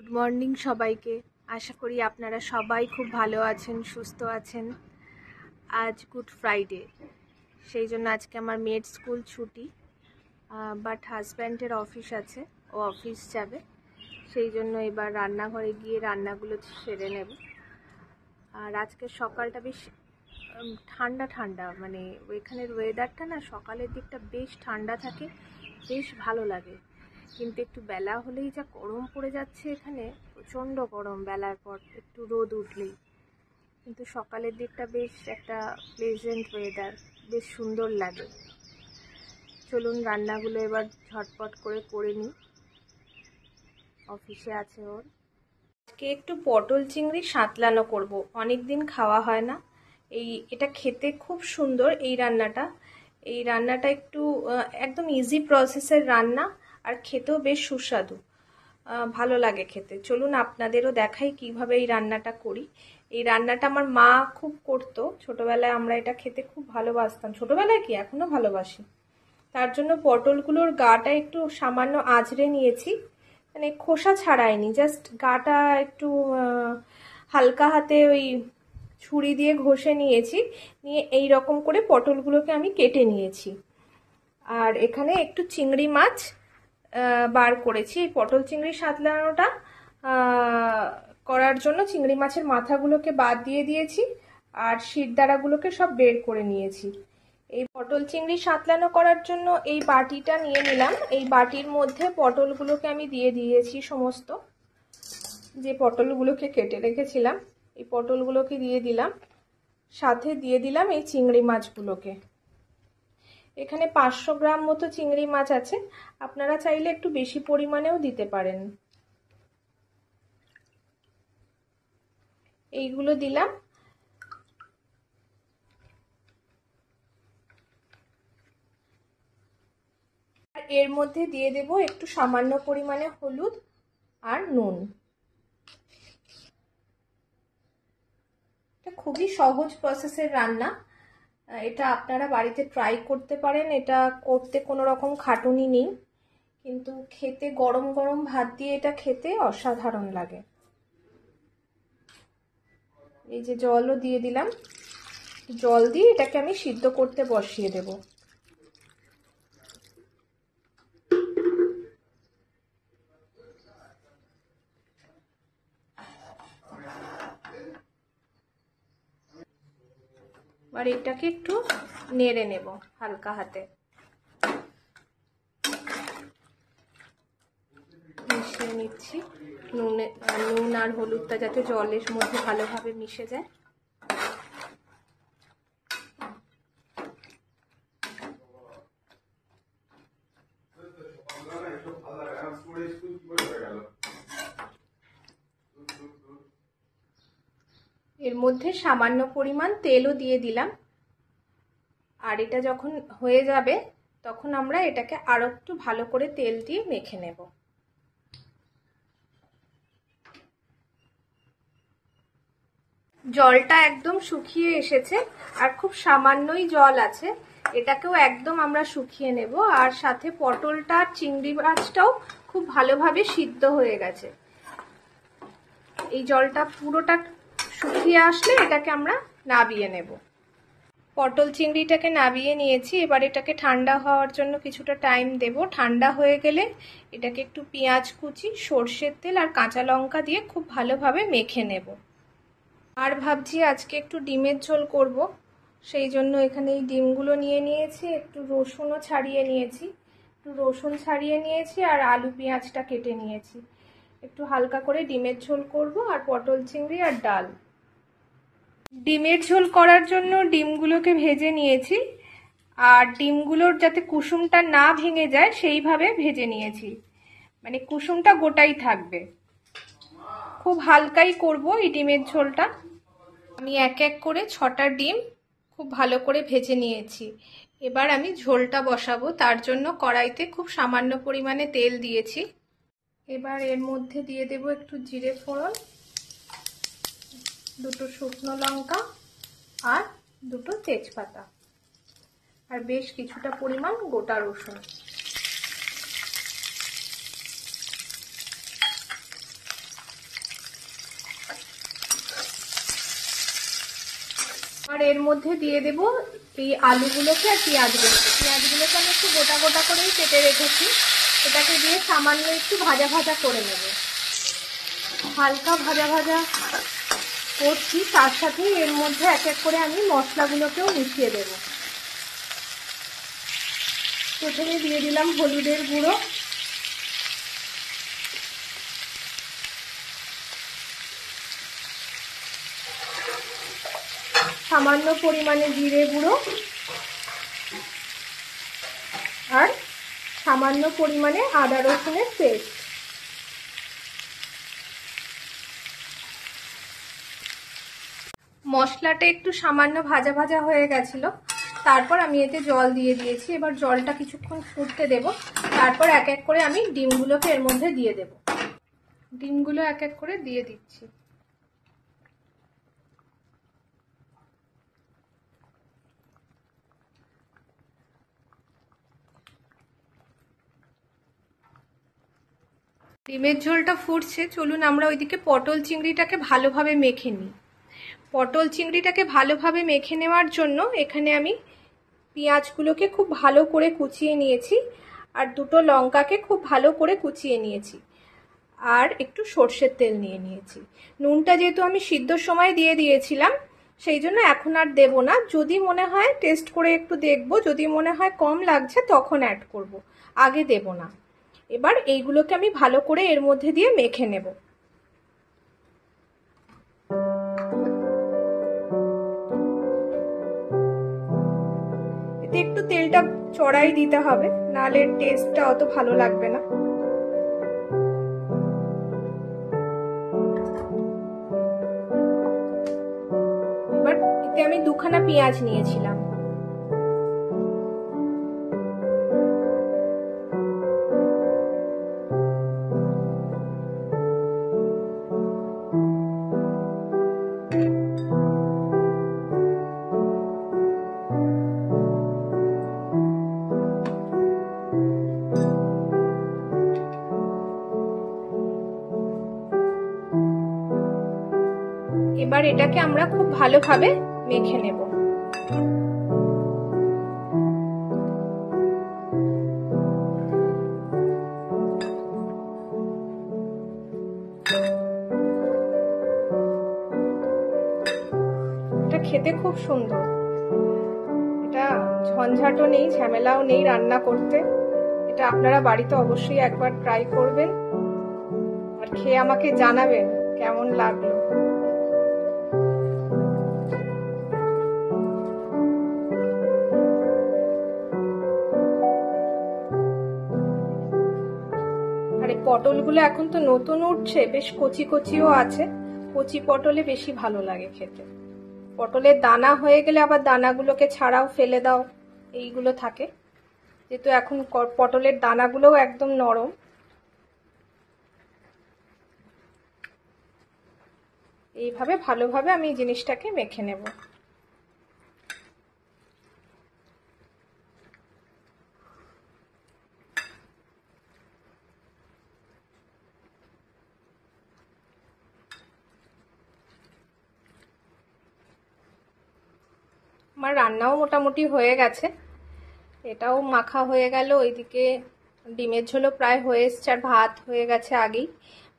Good morning সবাইকে। আশা করি আপনারা সবাই খুব ভালো আছেন, সুস্থ আছেন। আজ গুড ফ্রাইডে, সেই জন্য আজকে আমার মেয়ের স্কুল ছুটি, বাট হাজব্যান্ডের অফিস আছে, ও অফিস যাবে। সেই জন্য এবার রান্নাঘরে গিয়ে রান্নাগুলো সেরে নেব। আর আজকে সকালটা বেশ ঠান্ডা ঠান্ডা, মানে ওইখানের ওয়েদারটা না সকালের দিকটা বেশ ঠান্ডা থাকে, বেশ ভালো লাগে। কিন্তু একটু বেলা হলেই যা গরম পড়ে যাচ্ছে, এখানে প্রচণ্ড গরম বেলার পর একটু রোদ উঠলেই। কিন্তু সকালের দিকটা বেশ একটা প্লেজেন্ট ওয়েদার, বেশ সুন্দর লাগে। চলুন রান্নাগুলো এবার ঝটপট করে নিই, অফিসে আছে ওর। আজকে একটু পটল চিংড়ি সাঁতলানো করব, অনেক দিন খাওয়া হয় না। এটা খেতে খুব সুন্দর। এই রান্নাটা একটু একদম ইজি প্রসেসের রান্না, আর খেতেও বেশ সুস্বাদু, ভালো লাগে খেতে। চলুন আপনাদেরও দেখাই কিভাবে এই রান্নাটা করি। এই রান্নাটা আমার মা খুব করতো ছোটবেলায়, আমরা এটা খেতে খুব ভালোবাসতাম। ছোটবেলায় কি, এখনো ভালোবাসি। তার জন্য পটলগুলোর গাটা একটু সামান্য আঁচড়ে নিয়েছি, মানে খোসা ছাড়াইনি, জাস্ট গাটা একটু হালকা হাতে ওই ছুরি দিয়ে ঘষে নিয়েছি। নিয়ে এই রকম করে পটলগুলোকে আমি কেটে নিয়েছি। আর এখানে একটু চিংড়ি মাছ বার করেছি। এই পটল চিংড়ি সাঁতলানোটা করার জন্য চিংড়ি মাছের মাথাগুলোকে বাদ দিয়ে দিয়েছি, আর শিরদাঁড়াগুলোকে সব বের করে নিয়েছি। এই পটল চিংড়ি সাঁতলানো করার জন্য এই বাটিটা নিয়ে নিলাম। এই বাটির মধ্যে পটলগুলোকে আমি দিয়ে দিয়েছি, সমস্ত যে পটলগুলোকে কেটে রেখেছিলাম এই পটলগুলোকে দিয়ে দিলাম, সাথে দিয়ে দিলাম এই চিংড়ি মাছগুলোকে। এখানে 500 গ্রাম মতো চিংড়ি মাছ আছে, আপনারা চাইলে একটু বেশি পরিমাণেও দিতে পারেন। এইগুলো দিলাম। আর এর মধ্যে দিয়ে দেব একটু সামান্য পরিমাণে হলুদ আর নুন। এটা খুবই সহজ প্রসেসের রান্না, এটা আপনারা বাড়িতে ট্রাই করতে পারেন। এটা করতে কোনো রকম খাটুনি নেই, কিন্তু খেতে গরম গরম ভাত দিয়ে এটা খেতে অসাধারণ লাগে। এই যে জলও দিয়ে দিলাম, জল দিয়ে এটাকে আমি সিদ্ধ করতে বসিয়ে দেব। আর এটাকে একটু নেড়ে নেব হালকা হাতে, মিশিয়ে নিচ্ছি। নুন আর হলুদটা যাতে জলের মধ্যে ভালোভাবে মিশে যায়। এর মধ্যে সামান্য পরিমাণ তেলও দিয়ে দিলাম। আর এটা যখন হয়ে যাবে তখন আমরা এটাকে আরো একটু ভালো করে তেল দিয়ে মেখে নেব। জলটা একদম শুকিয়ে এসেছে, আর খুব সামান্যই জল আছে। এটাকেও একদম আমরা শুকিয়ে নেব। আর সাথে পটলটা, চিংড়ি মাছটাও খুব ভালোভাবে সিদ্ধ হয়ে গেছে। এই জলটা পুরোটা শুকিয়ে আসলে এটাকে আমরা নাবিয়ে নেব। পটল চিংড়িটাকে নাবিয়ে নিয়েছি। এবার এটাকে ঠান্ডা হওয়ার জন্য কিছুটা টাইম দেব। ঠান্ডা হয়ে গেলে এটাকে একটু পেঁয়াজ কুচি, সর্ষের তেল আর কাঁচা লঙ্কা দিয়ে খুব ভালোভাবে মেখে নেব। আর ভাবছি আজকে একটু ডিমের ঝোল করব, সেই জন্য এখানে এই ডিমগুলো নিয়ে নিয়েছি, একটু রসুনও ছাড়িয়ে নিয়েছি, আর আলু পেঁয়াজটা কেটে নিয়েছি। একটু হালকা করে ডিমের ঝোল করব, আর পটল চিংড়ি আর ডাল। ডিমের ঝোল করার জন্য ডিমগুলোকে ভেজে নিয়েছি, আর ডিমগুলোর যাতে কুসুমটা না ভেঙে যায় সেইভাবে ভেজে নিয়েছি, মানে কুসুমটা গোটাই থাকবে। খুব হালকাই করব এই ডিমের ঝোলটা। আমি এক এক করে 6টা ডিম খুব ভালো করে ভেজে নিয়েছি। এবার আমি ঝোলটা বসাবো, তার জন্য কড়াইতে খুব সামান্য পরিমাণে তেল দিয়েছি। এবার এর মধ্যে দিয়ে দেব একটু জিরে ফোড়ন, 2টো শুকনো লঙ্কা আর 2টো তেজপাতা, আর বেশ কিছুটা পরিমাণ গোটা রসুন। আর এর মধ্যে দিয়ে দেব এই আলুগুলোকে আর পেঁয়াজগুলোকে আমি একটু গোটা গোটা করেই কেটে রেখেছি। এটাকে দিয়ে সামান্য একটু ভাজা ভাজা করে নেব। হালকা ভাজা ভাজা করছি, তার সাথে এর মধ্যে এক এক করে আমি মশলাগুলোকেও মিশিয়ে দেব। প্রথমে দিয়ে দিলাম হলুদের গুঁড়ো, সামান্য পরিমাণে জিরে গুঁড়ো আর সামান্য পরিমাণে আদা রসুনের পেস্ট। মশলাটা একটু সামান্য ভাজা ভাজা হয়ে গেছিল, তারপর আমি এতে জল দিয়ে দিয়েছি। এবার জলটা কিছুক্ষণ ফুটতে দেব, তারপর এক এক করে আমি ডিমগুলোকে এর মধ্যে দিয়ে দেব। ডিমগুলো এক এক করে দিয়ে দিচ্ছি। ডিমের ঝোলটা ফুটছে, চলুন আমরা ওইদিকে পটল চিংড়িটাকে ভালোভাবে মেখে নিই। পটল চিংড়িটাকে ভালোভাবে মেখে নেওয়ার জন্য এখানে আমি পেঁয়াজগুলোকে খুব ভালো করে কুচিয়ে নিয়েছি আর দুটো লঙ্কাকে খুব ভালো করে কুচিয়ে নিয়েছি আর একটু সর্ষের তেল নিয়ে নিয়েছি। নুনটা যেহেতু আমি সিদ্ধর সময় দিয়ে দিয়েছিলাম, সেই জন্য এখন আর দেব না। যদি মনে হয় টেস্ট করে একটু দেখব, যদি মনে হয় কম লাগছে তখন অ্যাড করব, আগে দেব না। এবার এইগুলোকে আমি ভালো করে এর মধ্যে দিয়ে মেখে নেব। এতে একটু তেলটা চড়াই দিতে হবে, নাহলে টেস্টটা অত ভালো লাগবে না। এবার এতে আমি দুখানা পেঁয়াজ নিয়েছিলাম। এবার এটাকে আমরা খুব ভালোভাবে মেখে নেব। এটা খেতে খুব সুন্দর, এটা ঝঞ্ঝাটও নেই, ঝামেলাও নেই রান্না করতে। এটা আপনারা বাড়িতে অবশ্যই একবার ট্রাই করবেন আর খেয়ে আমাকে জানাবেন কেমন লাগলো। আর এই পটলগুলো এখন তো নতুন উঠছে, বেশ কচি কচিও আছে। কচি পটলে বেশি ভালো লাগে খেতে। পটলের দানা হয়ে গেলে আবার দানাগুলোকে ছাড়াও ফেলে দাও, এইগুলো থাকে। যেহেতু এখন পটলের দানাগুলোও একদম নরম। এইভাবে ভালোভাবে আমি এই জিনিসটাকে মেখে নেব। আমার রান্নাও মোটামুটি হয়ে গেছে, এটাও মাখা হয়ে গেল। ওইদিকে ডিমের ঝোলও প্রায় হয়ে এসছে আর ভাত হয়ে গেছে আগেই,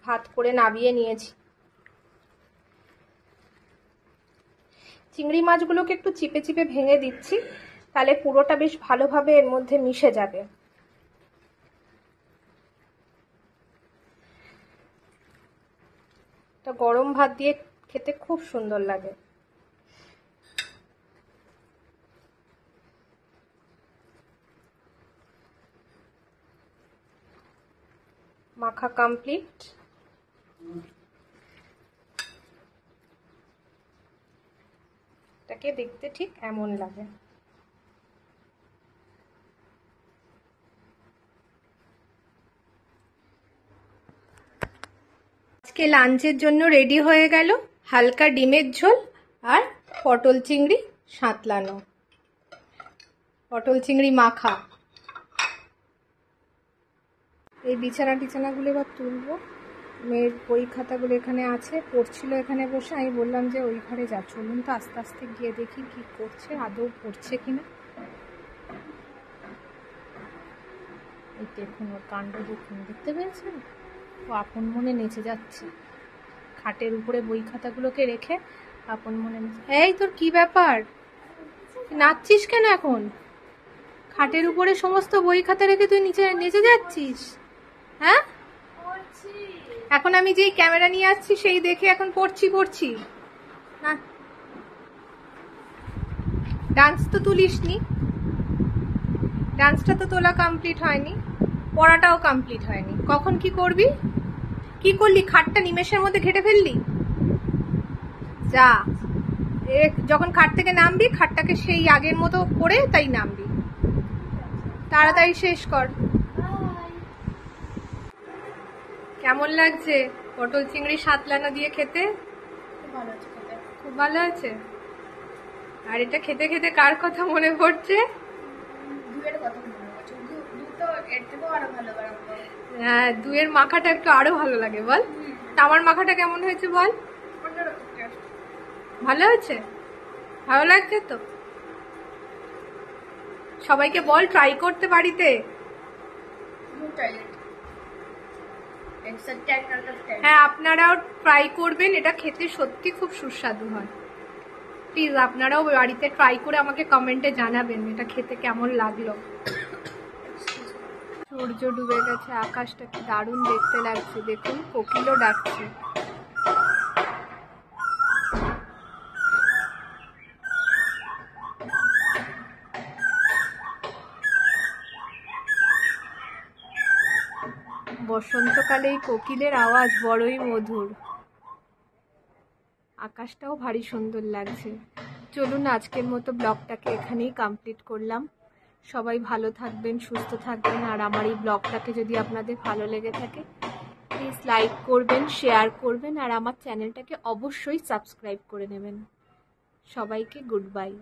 ভাত করে নামিয়ে নিয়েছি। চিংড়ি মাছগুলোকে একটু চিপে চিপে ভেঙে দিচ্ছি, তাহলে পুরোটা বেশ ভালোভাবে এর মধ্যে মিশে যাবে। এটা গরম ভাত দিয়ে খেতে খুব সুন্দর লাগে। মাখা কমপ্লিট। এটাকে দেখতে ঠিক এমন লাগে। আজকে লাঞ্চের জন্য রেডি হয়ে গেল হালকা ডিমের ঝোল আর পটল চিংড়ি সাঁতলানো, পটল চিংড়ি মাখা। এই বিছানাগুলো এবার তুলবো, মেয়ের বই খাতাগুলো এখানে আছে, পড়ছিল এখানে বসে। আমি বললাম যে ওই ঘরে যা, চলুন তো আস্তে আস্তে গিয়ে দেখি কি করছে, আদৌ পড়ছে কিনা। এই দেখুন ওর কাণ্ড দেখুন, দেখতে পেয়েছেন? ও আপন মনে নেচে যাচ্ছে, খাটের উপরে বই খাতাগুলোকে রেখে আপন মনে নেচে। এই তোর কি ব্যাপার, নাচছিস কেন এখন? খাটের উপরে সমস্ত বই খাতা রেখে তুই নিচে নেচে যাচ্ছিস, হ্যাঁ? এখন আমি যেই ক্যামেরা নিয়ে আসছি সেই দেখে এখন পড়ছি না। ডান্স তো তুলিসনি, ডান্সটা তো তোলা কমপ্লিট হয়নি, পড়াটাও কমপ্লিট হয়নি। কখন কি করবি? কি করলি? খাটটা নিমেষের মধ্যে ঘেটে ফেললি। যা, যখন খাট থেকে নামবি খাটটাকে সেই আগের মতো করে তাই নামবি। তাড়াতাড়ি শেষ কর। কেমন লাগছে পটল চিংড়ি সাতলানো দিয়ে খেতে? খুব ভালো আছে। আর এটা খেতে খেতে কার কথা মনে পড়ছে? হ্যাঁ, দুয়ের মাখাটা একটু আরো ভালো লাগে বল। আমার মাখাটা কেমন হয়েছে বল? ভালো হয়েছে, ভালো লাগছে তো? সবাইকে বল ট্রাই করতে বাড়িতে। হ্যাঁ, আপনারাও ট্রাই করবেন, এটা খেতে সত্যি খুব সুস্বাদু হয়। প্লিজ আপনারাও বাড়িতে ট্রাই করে আমাকে কমেন্টে জানাবেন এটা খেতে কেমন লাগলো। সূর্য ডুবে গেছে, আকাশটা কি দারুণ দেখতে লাগছে, দেখুন কোকিলও ডাকছে। বসন্তকালে এই কোকিলের আওয়াজ বড়ই মধুর। আকাশটাও ভারী সুন্দর লাগছে। চলুন আজকের মতো ব্লগটাকে এখানেই কমপ্লিট করলাম। সবাই ভালো থাকবেন, সুস্থ থাকবেন। আর আমার এই ব্লগটাকে যদি আপনাদের ভালো লেগে থাকে প্লিজ লাইক করবেন, শেয়ার করবেন, আর আমার চ্যানেলটাকে অবশ্যই সাবস্ক্রাইব করে নেবেন। সবাইকে গুড বাই।